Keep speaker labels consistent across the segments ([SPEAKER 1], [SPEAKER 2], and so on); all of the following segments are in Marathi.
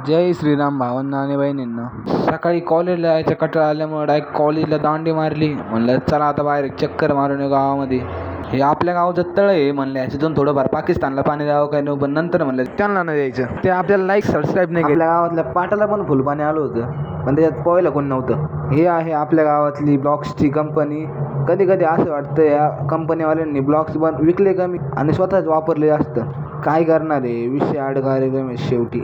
[SPEAKER 1] जय श्रीराम भावांना आणि बहिणींना. सकाळी कॉलेजला जायचं कंटाळा आल्यामुळे डायरेक्ट कॉलेजला दांडी मारली. म्हणलं चला आता बाहेर चक्कर मारून येऊ गावामध्ये. हे आपल्या गावाचं तळ आहे म्हणलं, ह्याच्यातून थोडंफार पाकिस्तानला पाणी द्यावं काय नाही, पण नंतर म्हणलं त्यांना नाही द्यायचं. ते आपल्याला लाईक सबस्क्राईब नाही. आपल्या गावातल्या पाटाला पण फुल पाणी आलं होतं, पण त्याच्यात पोहायला कोण नव्हतं. हे आहे आपल्या गावातली ब्लॉक्सची कंपनी. कधी कधी असं वाटतं या कंपनीवाल्यांनी ब्लॉक्स विकले कमी आणि स्वतःच वापरले जास्त. काय करणार आहे, विषय अडगारे शेवटी.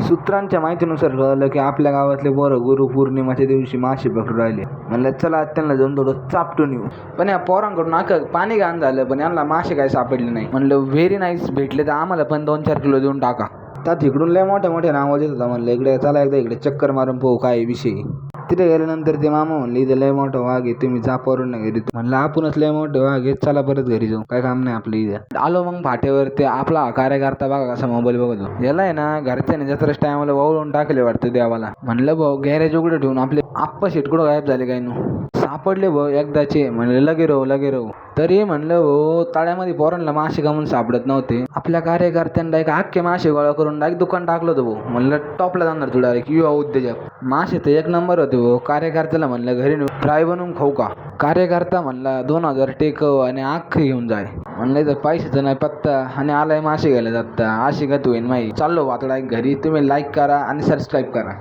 [SPEAKER 1] सूत्रांच्या माहितीनुसार कळलं की आपल्या गावातले पोरं गुरुपौर्णिमाच्या दिवशी मासे पकडून राहिले. म्हणलं चला त्यांना जाऊन थोडं चापटून येऊ. पण या पोरांकडून पाणी घाण झालं, पण यांना मासे काय सापडले नाही. म्हणलं व्हेरी नाईस, भेटले तर आम्हाला पण 2-4 किलो देऊन टाका. त्यात इकडून लय मोठ्या मोठ्या आवाज येत होता. म्हणलं इकडे चला एकदा इकडे चक्कर मारून पाहू काय विषय. तिथे गेल्यानंतर ते मामा म्हणले इथे लय मोठा वाघ आहे, तुम्ही जा परून ना घरी. म्हणलं आपणच लय मोठे वाघ आहे, चला परत घरी जाऊ, काय काम नाही आपलं इथे. आलो मग फाट्यावर. ते आपला कार्यकर्ता बघा कसा मोबाईल बघतो. याला आहे ना घरच्याने जत्राच टायमाला वावळून टाकले वाटतं देवाला. म्हणलं भाऊ गॅरेज उघडं ठेवून आपले आप्पा शेटकुडं गायब झाले काय नो. सापडले भाऊ एकदाचे. म्हणले लगे राहू. तरी म्हणलं भाऊ तळ्यामध्ये पोरांना मासे गमून सापडत नव्हते. आपल्या कार्यकर्त्यांना डायरेक्ट अख्खे मासे गोळा करून डायरेक्ट दुकान टाकलं होतं भाऊ. म्हणलं टॉपला जाणार तू डायरेक्ट युवा उद्योजक. मासे तर 1 नंबर होते भाऊ. कार्यकर्त्याला म्हणलं घरी फ्राय बनवून खाऊ का. कार्यकर्ता म्हणला 2000 टेकव आणि अख्खं घेऊन जाय. म्हणलं तर पैशाचा नाही पत्ता आणि आलाय मासे घ्यायला जाता. अशी गत होईन माही. चाललो आता डायरेक्ट घरी. तुम्ही लाईक करा आणि सबस्क्राईब करा.